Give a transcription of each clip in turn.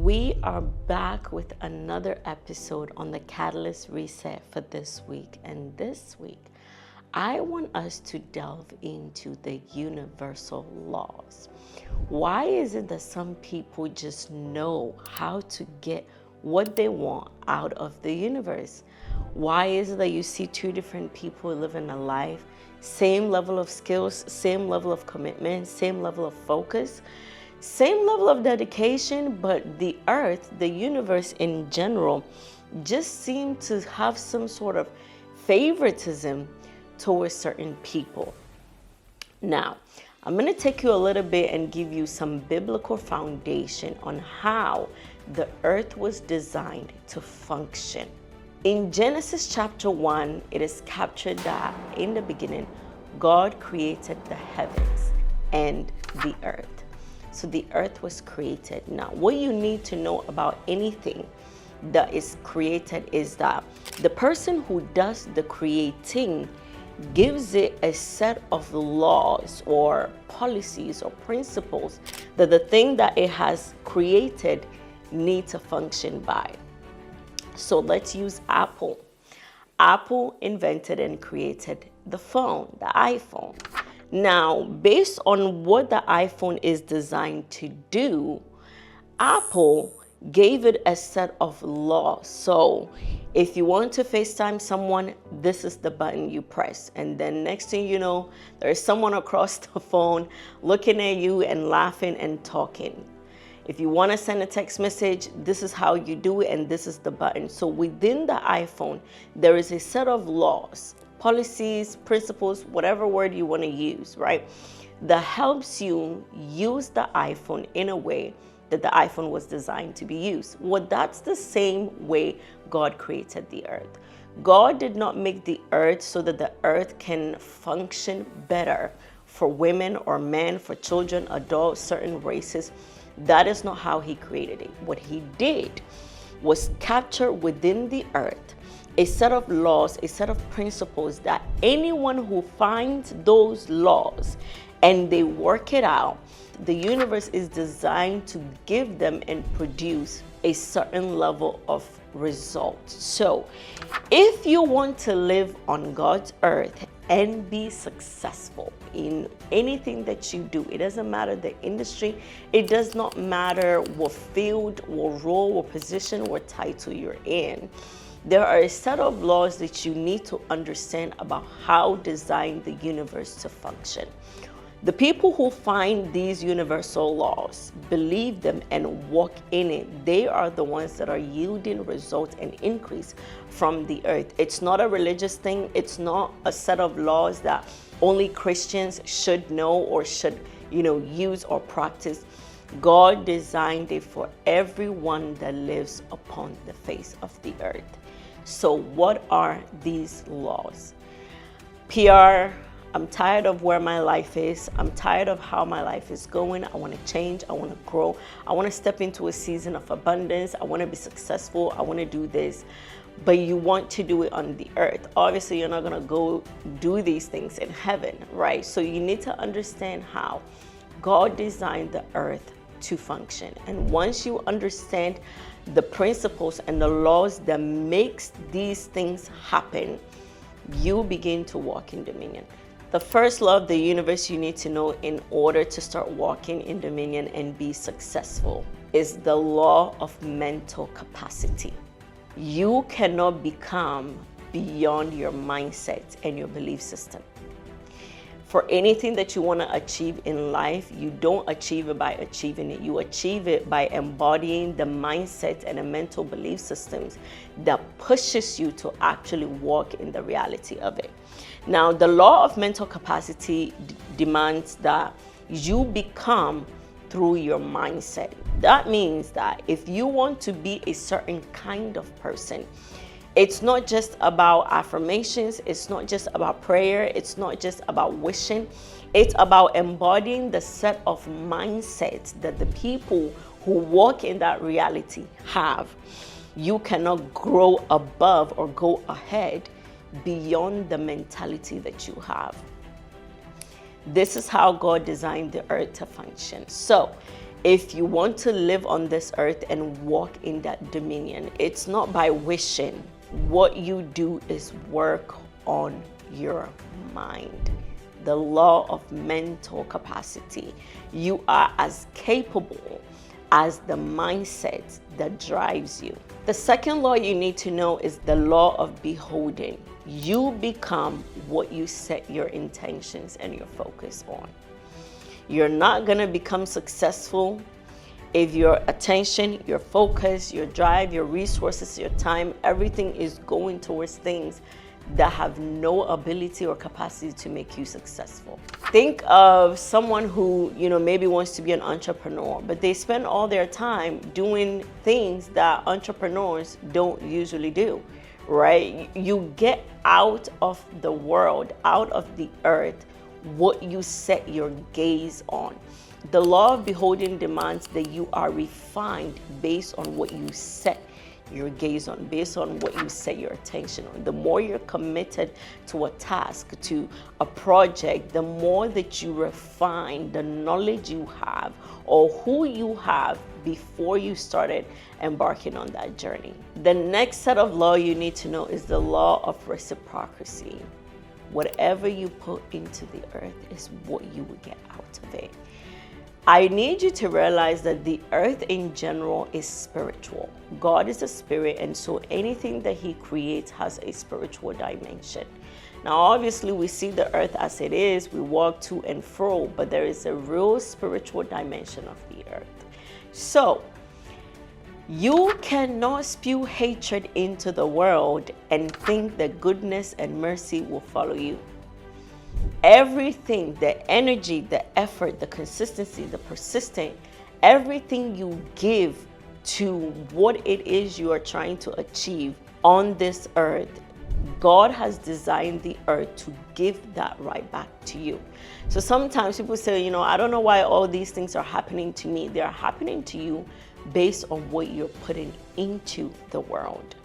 We are back with another episode on the Catalyst Reset for this week. And this week, I want us to delve into the universal laws. Why is it that some people just know how to get what they want out of the universe? Why is it that you see two different people living a life, same level of skills, same level of commitment, same level of focus, same level of dedication, but the earth, the universe in general, just seem to have some sort of favoritism towards certain people? Now, I'm going to take you a little bit and give you some biblical foundation on how the earth was designed to function. In Genesis chapter 1, it is captured that in the beginning, God created the heavens and the earth. So the earth was created. Now, what you need to know about anything that is created is that the person who does the creating gives it a set of laws or policies or principles that the thing that it has created needs to function by. So let's use Apple. Apple invented and created the phone, the iPhone. Now, based on what the iPhone is designed to do, Apple gave it a set of laws. So if you want to FaceTime someone, this is the button you press. And then next thing you know, there's someone across the phone looking at you and laughing and talking. If you want to send a text message, this is how you do it, and this is the button. So within the iPhone, there is a set of laws, policies, principles, whatever word you want to use, right? That helps you use the iPhone in a way that the iPhone was designed to be used. Well, that's the same way God created the earth. God did not make the earth so that the earth can function better for women or men, for children, adults, certain races. That is not how he created it. What he did was capture within the earth a set of laws, a set of principles that anyone who finds those laws and they work it out, the universe is designed to give them and produce a certain level of result. So if you want to live on God's earth and be successful in anything that you do, it doesn't matter the industry, it does not matter what field, what role, what position, what title you're in, there are a set of laws that you need to understand about how design the universe to function. The people who find these universal laws, believe them and walk in it, they are the ones that are yielding results and increase from the earth. It's not a religious thing. It's not a set of laws that only Christians should know or should, use or practice. God designed it for everyone that lives upon the face of the earth. So what are these laws? PR, I'm tired of where my life is. I'm tired of how my life is going. I want to change. I want to grow. I want to step into a season of abundance. I want to be successful. I want to do this. But you want to do it on the earth. Obviously, you're not going to go do these things in heaven, right? So you need to understand how God designed the earth to function. And once you understand the principles and the laws that makes these things happen, you begin to walk in dominion. The first law of the universe you need to know in order to start walking in dominion and be successful is the law of mental capacity. You cannot become beyond your mindset and your belief system. For anything that you want to achieve in life, you don't achieve it by achieving it. You achieve it by embodying the mindset and the mental belief systems that pushes you to actually walk in the reality of it. Now, the law of mental capacity demands that you become through your mindset. That means that if you want to be a certain kind of person, it's not just about affirmations, it's not just about prayer, it's not just about wishing, it's about embodying the set of mindsets that the people who walk in that reality have. You cannot grow above or go ahead beyond the mentality that you have. This is how God designed the earth to function. So If you want to live on this earth and walk in that dominion, it's not by wishing. What you do is work on your mind. The law of mental capacity. You are as capable as the mindset that drives you. The second law you need to know is the law of beholding. You become what you set your intentions and your focus on. You're not going to become successful if your attention, your focus, your drive, your resources, your time, everything is going towards things that have no ability or capacity to make you successful. Think of someone who, maybe wants to be an entrepreneur, but they spend all their time doing things that entrepreneurs don't usually do, right? You get out of the world, out of the earth, what you set your gaze on. The law of beholding demands that you are refined based on what you set your gaze on, based on what you set your attention on. The more you're committed to a task, to a project, the more that you refine the knowledge you have or who you have before you started embarking on that journey. The next set of law you need to know is the law of reciprocity. Whatever you put into the earth is what you will get out of it. I need you to realize that the earth in general is spiritual. God is a spirit, and so anything that he creates has a spiritual dimension. Now, obviously, we see the earth as it is. We walk to and fro, but there is a real spiritual dimension of the earth. So, you cannot spew hatred into the world and think that goodness and mercy will follow you. Everything, the energy, the effort, the consistency, the persistence, everything you give to what it is you are trying to achieve on this earth, God has designed the earth to give that right back to you. So sometimes people say, I don't know why all these things are happening to me. They are happening to you based on what you're putting into the world.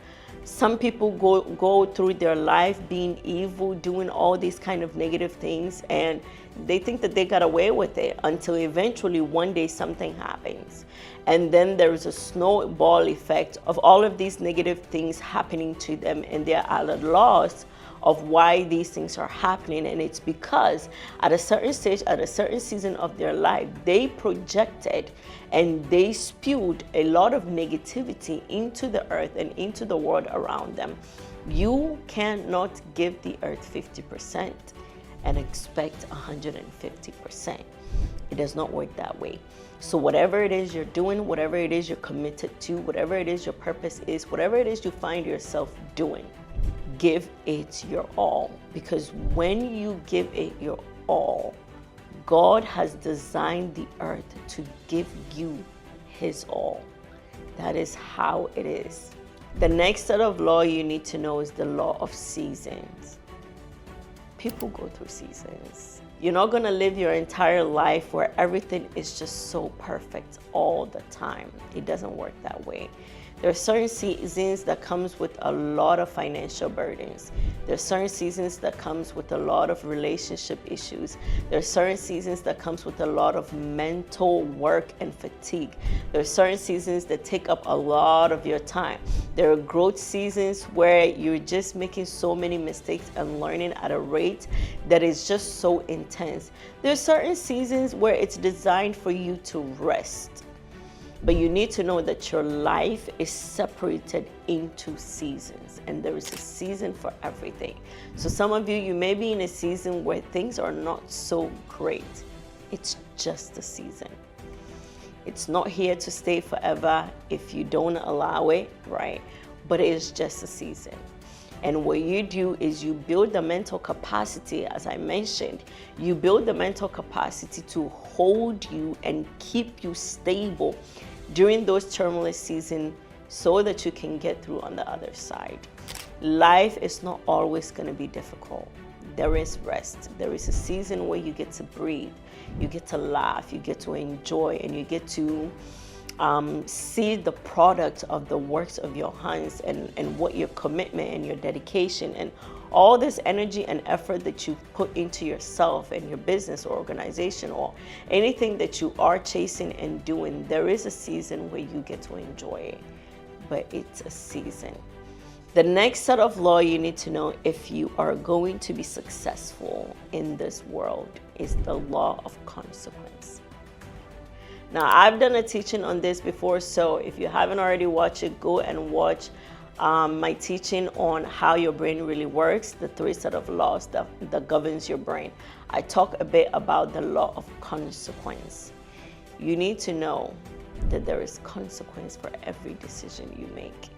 Some people go through their life being evil, doing all these kind of negative things, and they think that they got away with it until eventually one day something happens. And then there is a snowball effect of all of these negative things happening to them, and they're at a loss of why these things are happening. And it's because at a certain stage, at a certain season of their life, they projected and they spewed a lot of negativity into the earth and into the world around them. You cannot give the earth 50% and expect 150%. It does not work that way. So whatever it is you're doing, whatever it is you're committed to, whatever it is your purpose is, whatever it is you find yourself doing, give it your all. Because when you give it your all, God has designed the earth to give you his all. That is how it is. The next set of law you need to know is the law of seasons. People go through seasons. You're not going to live your entire life where everything is just so perfect all the time. It doesn't work that way. There are certain seasons that comes with a lot of financial burdens. There are certain seasons that comes with a lot of relationship issues. There are certain seasons that comes with a lot of mental work and fatigue. There are certain seasons that take up a lot of your time. There are growth seasons where you're just making so many mistakes and learning at a rate that is just so intense. There are certain seasons where it's designed for you to rest. But you need to know that your life is separated into seasons, and there is a season for everything. So some of you, you may be in a season where things are not so great. It's just a season. It's not here to stay forever if you don't allow it, right? But it is just a season. And what you do is you build the mental capacity, as I mentioned, you build the mental capacity to hold you and keep you stable during those turbulent seasons so that you can get through on the other side. Life is not always going to be difficult. There is rest. There is a season where you get to breathe, you get to laugh, you get to enjoy, and you get to see the product of the works of your hands and what your commitment and your dedication and all this energy and effort that you put into yourself and your business or organization or anything that you are chasing and doing, there is a season where you get to enjoy it, but it's a season. The next set of law you need to know if you are going to be successful in this world is the law of consequence. Now, I've done a teaching on this before, so if you haven't already watched it, go and watch my teaching on how your brain really works, the 3 set of laws that governs your brain. I talk a bit about the law of consequence. You need to know that there is consequence for every decision you make.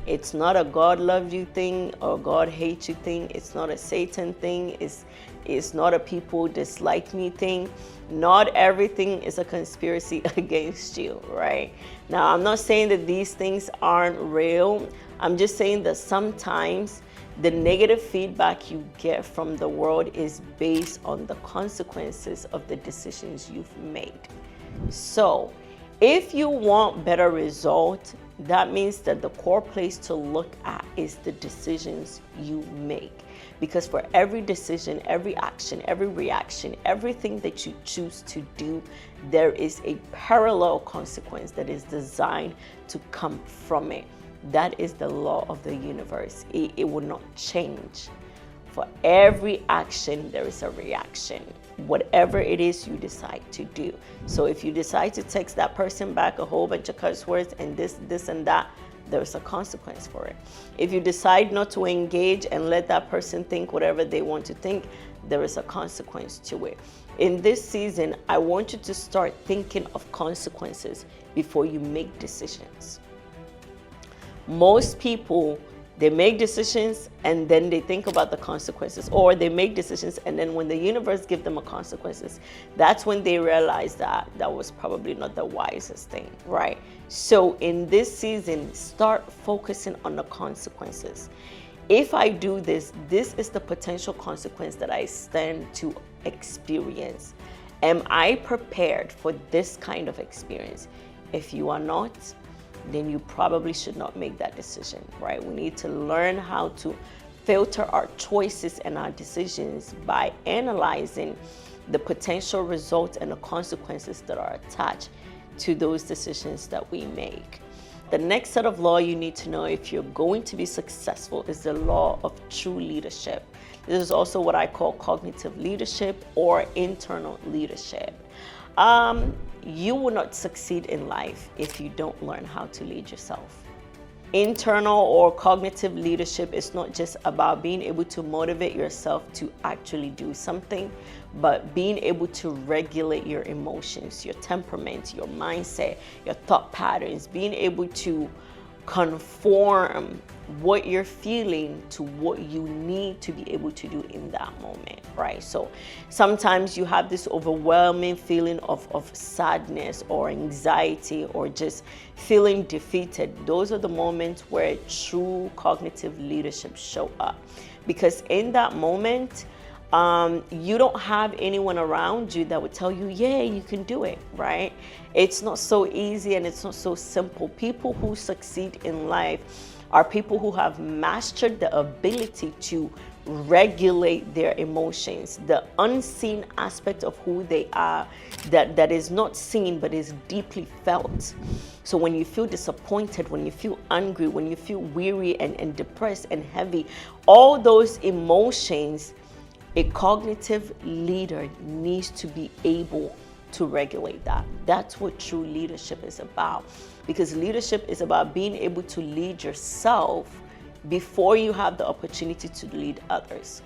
It's not a God loves you thing or God hates you thing. It's not a Satan thing. It's not a people dislike me thing. Not everything is a conspiracy against you, right? Now, I'm not saying that these things aren't real. I'm just saying that sometimes the negative feedback you get from the world is based on the consequences of the decisions you've made. So, if you want better results, that means that the core place to look at is the decisions you make. Because for every decision, every action, every reaction, everything that you choose to do, there is a parallel consequence that is designed to come from it. That is the law of the universe. It will not change. For every action, there is a reaction. Whatever it is you decide to do. So if you decide to text that person back a whole bunch of curse words and this and that, there's a consequence for it. If you decide not to engage and let that person think whatever they want to think, there is a consequence to it. In this season, I want you to start thinking of consequences before you make decisions. Most people, they make decisions and then they think about the consequences, or they make decisions and then when the universe gives them a consequences, that's when they realize that that was probably not the wisest thing, right? So in this season, start focusing on the consequences. If I do this, this is the potential consequence that I stand to experience. Am I prepared for this kind of experience? If you are not, then you probably should not make that decision, right? We need to learn how to filter our choices and our decisions by analyzing the potential results and the consequences that are attached to those decisions that we make. The next set of law you need to know if you're going to be successful is the law of true leadership. This is also what I call cognitive leadership or internal leadership. You will not succeed in life if you don't learn how to lead yourself. Internal or cognitive leadership is not just about being able to motivate yourself to actually do something, but being able to regulate your emotions, your temperament, your mindset, your thought patterns, being able to conform what you're feeling to what you need to be able to do in that moment, right? So sometimes you have this overwhelming feeling of sadness or anxiety or just feeling defeated. Those are the moments where true cognitive leadership show up, because in that moment, you don't have anyone around you that would tell you, yeah, you can do it, right? It's not so easy and it's not so simple. People who succeed in life are people who have mastered the ability to regulate their emotions, the unseen aspect of who they are that is not seen but is deeply felt. So when you feel disappointed, when you feel angry, when you feel weary and depressed and heavy, all those emotions, a cognitive leader needs to be able to regulate that. That's what true leadership is about. Because leadership is about being able to lead yourself before you have the opportunity to lead others.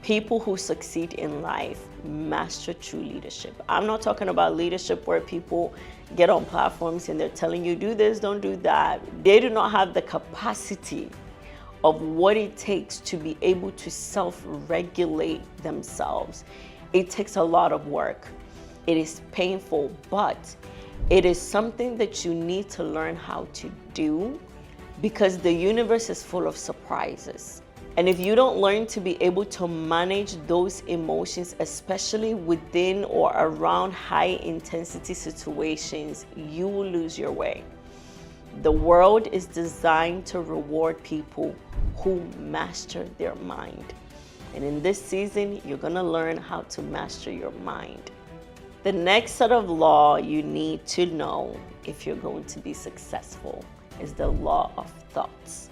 People who succeed in life master true leadership. I'm not talking about leadership where people get on platforms and they're telling you, do this, don't do that. They do not have the capacity of what it takes to be able to self-regulate themselves. It takes a lot of work. It is painful, but it is something that you need to learn how to do, because the universe is full of surprises. And if you don't learn to be able to manage those emotions, especially within or around high intensity situations, you will lose your way. The world is designed to reward people who master their mind. And in this season, you're going to learn how to master your mind. The next set of law you need to know if you're going to be successful is the law of thoughts.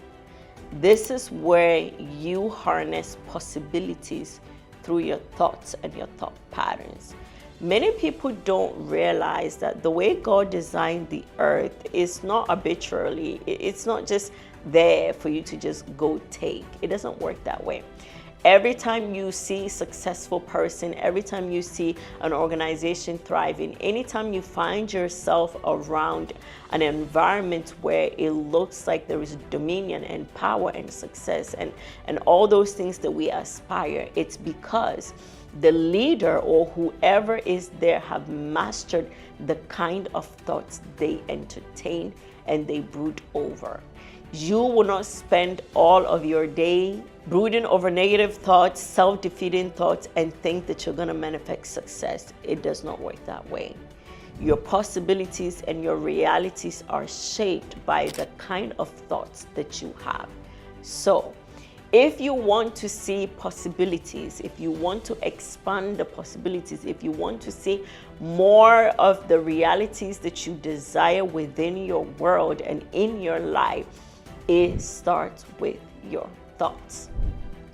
This is where you harness possibilities through your thoughts and your thought patterns. Many people don't realize that the way God designed the earth is not arbitrarily. It's not just there for you to just go take. It doesn't work that way. Every time you see a successful person, every time you see an organization thriving, anytime you find yourself around an environment where it looks like there is dominion and power and success and all those things that we aspire, it's because the leader or whoever is there have mastered the kind of thoughts they entertain and they brood over. You will not spend all of your day brooding over negative thoughts, self-defeating thoughts, and think that you're going to manifest success. It does not work that way. Your possibilities and your realities are shaped by the kind of thoughts that you have. So, if you want to see possibilities, if you want to expand the possibilities, if you want to see more of the realities that you desire within your world and in your life, it starts with your thoughts.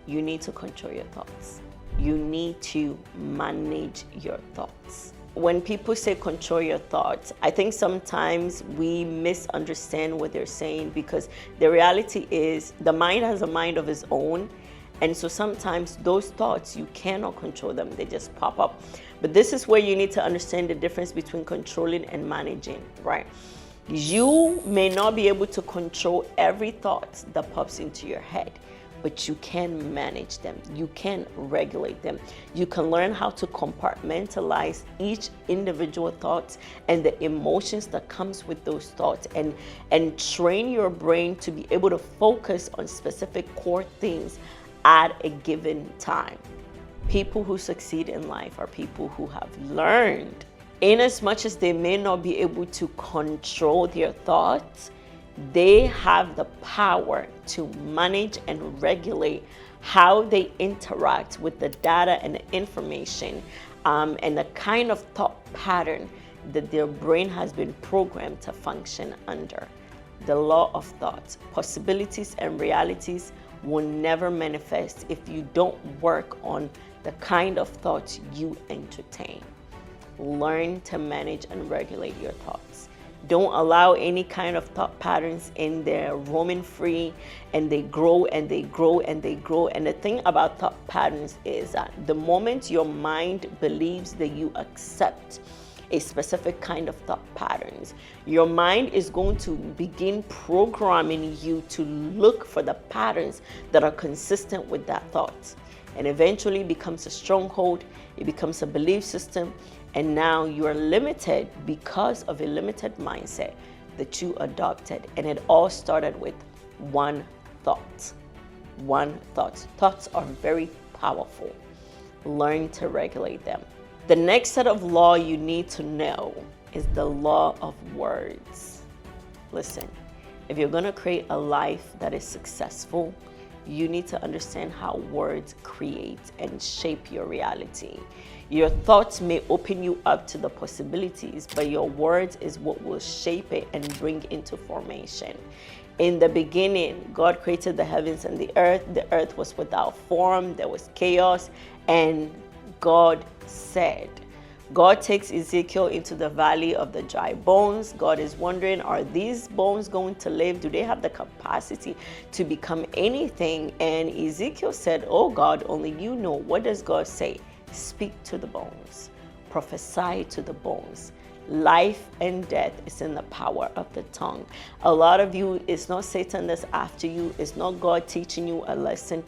You need to control your thoughts. You need to manage your thoughts. When people say control your thoughts, I think sometimes we misunderstand what they're saying, because the reality is the mind has a mind of its own. And so sometimes those thoughts, you cannot control them. They just pop up. But this is where you need to understand the difference between controlling and managing, right? You may not be able to control every thought that pops into your head, but you can manage them. You can regulate them. You can learn how to compartmentalize each individual thought and the emotions that comes with those thoughts, and train your brain to be able to focus on specific core things at a given time. People who succeed in life are people who have learned, in as much as they may not be able to control their thoughts, they have the power to manage and regulate how they interact with the data and the information, and the kind of thought pattern that their brain has been programmed to function under. The law of thought. Possibilities and realities will never manifest if you don't work on the kind of thoughts you entertain. Learn to manage and regulate your thoughts. Don't allow any kind of thought patterns in there roaming free, and they grow and they grow and they grow. And the thing about thought patterns is that the moment your mind believes that you accept a specific kind of thought patterns, your mind is going to begin programming you to look for the patterns that are consistent with that thought. And eventually it becomes a stronghold, it becomes a belief system, and now you are limited because of a limited mindset that you adopted. And it all started with one thought. One thought. Thoughts are very powerful. Learn to regulate them. The next set of law you need to know is the law of words. Listen, if you're going to create a life that is successful, you need to understand how words create and shape your reality. Your thoughts may open you up to the possibilities, but your words is what will shape it and bring into formation. In the beginning, God created the heavens and the earth. The earth was without form, there was chaos, and God said. God takes Ezekiel into the valley of the dry bones. God is wondering, are these bones going to live? Do they have the capacity to become anything? And Ezekiel said, oh God, only you know. What does God say? Speak to the bones. Prophesy to the bones. Life and death is in the power of the tongue. A lot of you, it's not Satan that's after you. It's not God teaching you a lesson.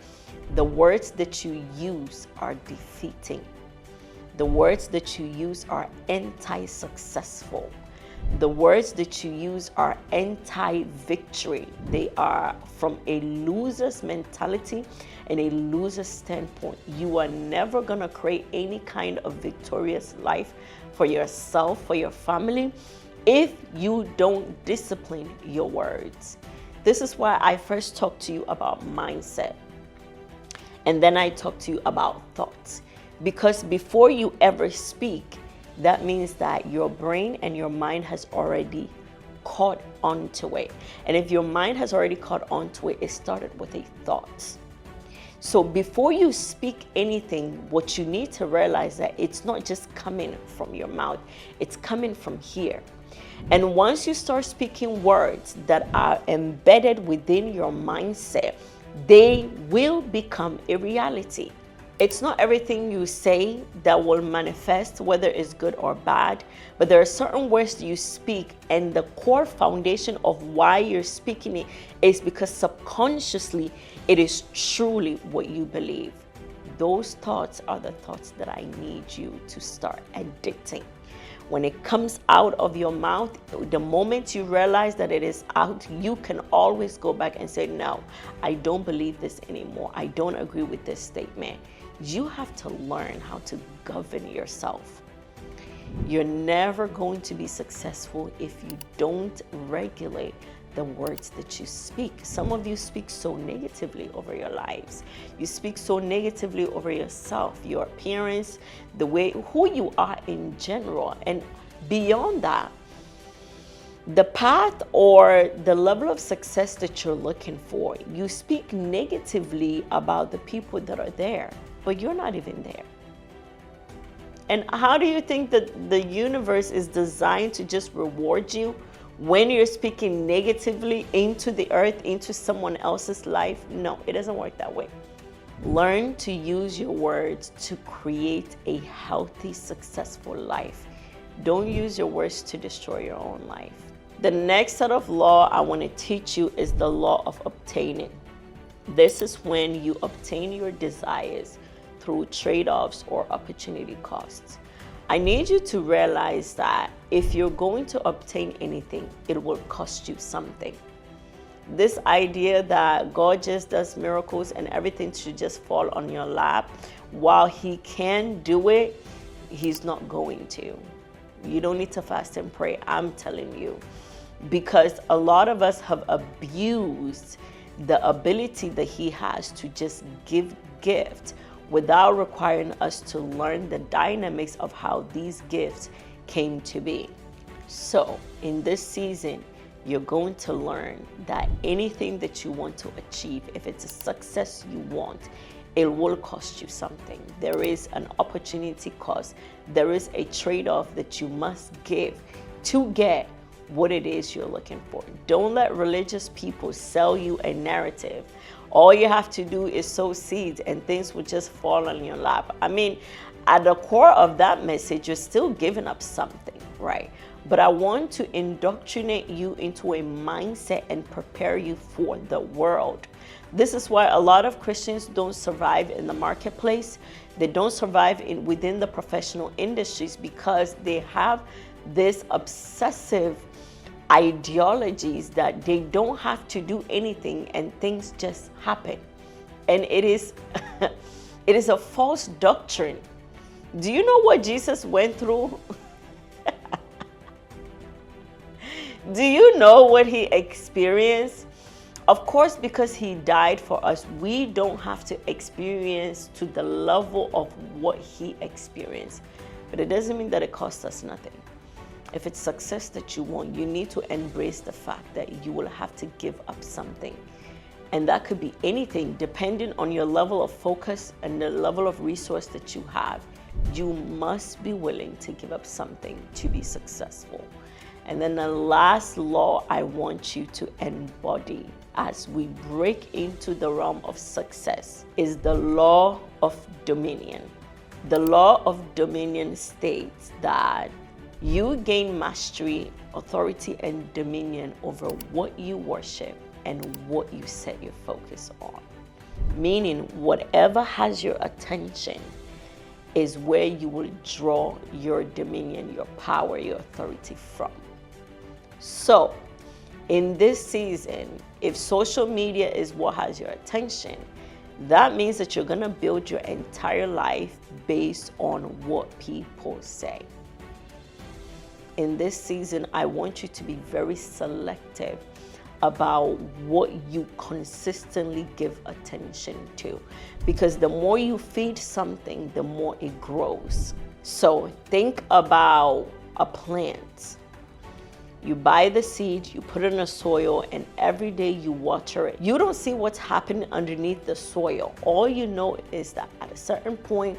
The words that you use are defeating. The words that you use are anti-successful. The words that you use are anti-victory. They are from a loser's mentality and a loser's standpoint. You are never going to create any kind of victorious life for yourself, for your family, if you don't discipline your words. This is why I first talked to you about mindset. And then I talk to you about thoughts. Because before you ever speak, that means that your brain and your mind has already caught onto it. And if your mind has already caught onto it, it started with a thought. So before you speak anything, what you need to realize that it's not just coming from your mouth, it's coming from here. And once you start speaking words that are embedded within your mindset, they will become a reality. It's not everything you say that will manifest, whether it's good or bad, but there are certain words you speak, and the core foundation of why you're speaking it is because subconsciously it is truly what you believe. Those thoughts are the thoughts that I need you to start addicting. When it comes out of your mouth, the moment you realize that it is out, you can always go back and say, no, I don't believe this anymore. I don't agree with this statement. You have to learn how to govern yourself. You're never going to be successful if you don't regulate the words that you speak. Some of you speak so negatively over your lives. You speak so negatively over yourself, your appearance, the way, who you are in general. And beyond that, the path or the level of success that you're looking for, you speak negatively about the people that are there, but you're not even there. And how do you think that the universe is designed to just reward you when you're speaking negatively into the earth, into someone else's life? No, it doesn't work that way. Learn to use your words to create a healthy, successful life. Don't use your words to destroy your own life. The next set of law I want to teach you is the law of obtaining. This is when you obtain your desires through trade-offs or opportunity costs. I need you to realize that if you're going to obtain anything, it will cost you something. This idea that God just does miracles and everything should just fall on your lap, while He can do it, He's not going to. You don't need to fast and pray, I'm telling you. Because a lot of us have abused the ability that He has to just give gifts without requiring us to learn the dynamics of how these gifts came to be. So in this season, you're going to learn that anything that you want to achieve, if it's a success you want, it will cost you something. There is an opportunity cost. There is a trade-off that you must give to get what it is you're looking for. Don't let religious people sell you a narrative. All you have to do is sow seeds and things will just fall on your lap. I mean, at the core of that message, you're still giving up something, right? But I want to indoctrinate you into a mindset and prepare you for the world. This is why a lot of Christians don't survive in the marketplace. They don't survive within the professional industries because they have this obsessive ideologies that they don't have to do anything and things just happen. And it is it is a false doctrine. Do you know what Jesus went through? Do you know what He experienced? Of course, because He died for us, we don't have to experience to the level of what He experienced. But it doesn't mean that it costs us nothing. If it's success that you want, you need to embrace the fact that you will have to give up something. And that could be anything, depending on your level of focus and the level of resource that you have. You must be willing to give up something to be successful. And then the last law I want you to embody as we break into the realm of success is the law of dominion. The law of dominion states that you gain mastery, authority, and dominion over what you worship and what you set your focus on. Meaning, whatever has your attention is where you will draw your dominion, your power, your authority from. So, in this season, if social media is what has your attention, that means that you're going to build your entire life based on what people say. In this season, I want you to be very selective about what you consistently give attention to, because the more you feed something, the more it grows. So think about a plant. You buy the seed, you put it in the soil, and every day you water it. You don't see what's happening underneath the soil. All you know is that at a certain point,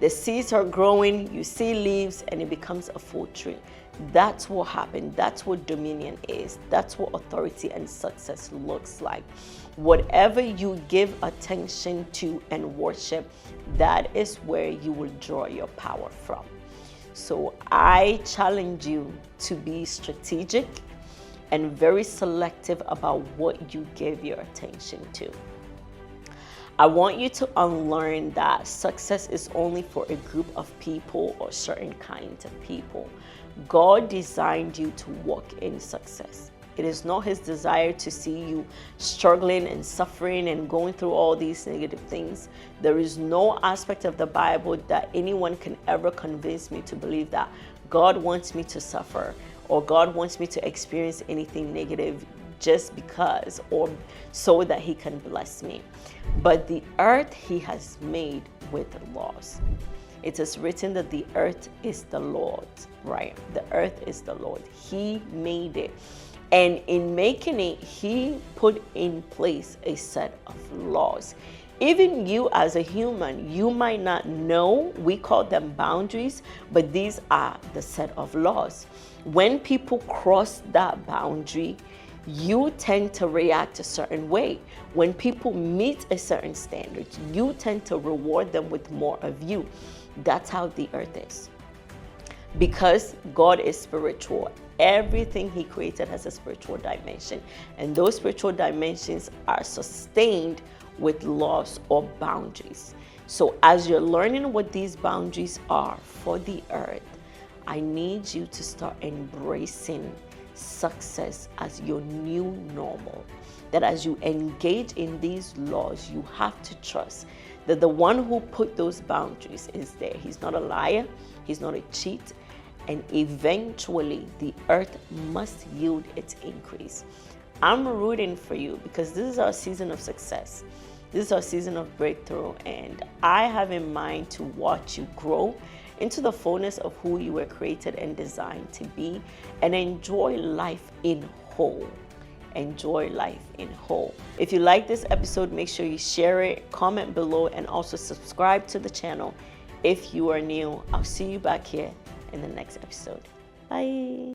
the seeds are growing, you see leaves, and it becomes a full tree. That's what happened. That's what dominion is. That's what authority and success looks like. Whatever you give attention to and worship, that is where you will draw your power from. So I challenge you to be strategic and very selective about what you give your attention to. I want you to unlearn that success is only for a group of people or certain kinds of people. God designed you to walk in success. It is not his desire to see you struggling and suffering and going through all these negative things. There is no aspect of the Bible that anyone can ever convince me to believe that God wants me to suffer or God wants me to experience anything negative just because or so that he can bless me. But the earth he has made with laws. It is written that the earth is the Lord's, right? The earth is the Lord. He made it. And in making it, he put in place a set of laws. Even you as a human, you might not know, we call them boundaries, but these are the set of laws. When people cross that boundary, you tend to react a certain way. When people meet a certain standard, you tend to reward them with more of you. That's how the earth is. Because God is spiritual, everything he created has a spiritual dimension. And those spiritual dimensions are sustained with laws or boundaries. So as you're learning what these boundaries are for the earth, I need you to start embracing success as your new normal. That as you engage in these laws, you have to trust that the one who put those boundaries is there. He's not a liar. He's not a cheat. And eventually the earth must yield its increase. I'm rooting for you because this is our season of success. This is our season of breakthrough. And I have in mind to watch you grow into the fullness of who you were created and designed to be, and enjoy life in whole. Enjoy life in whole. If you like this episode, make sure you share it, comment below, and also subscribe to the channel if you are new. I'll see you back here in the next episode. Bye.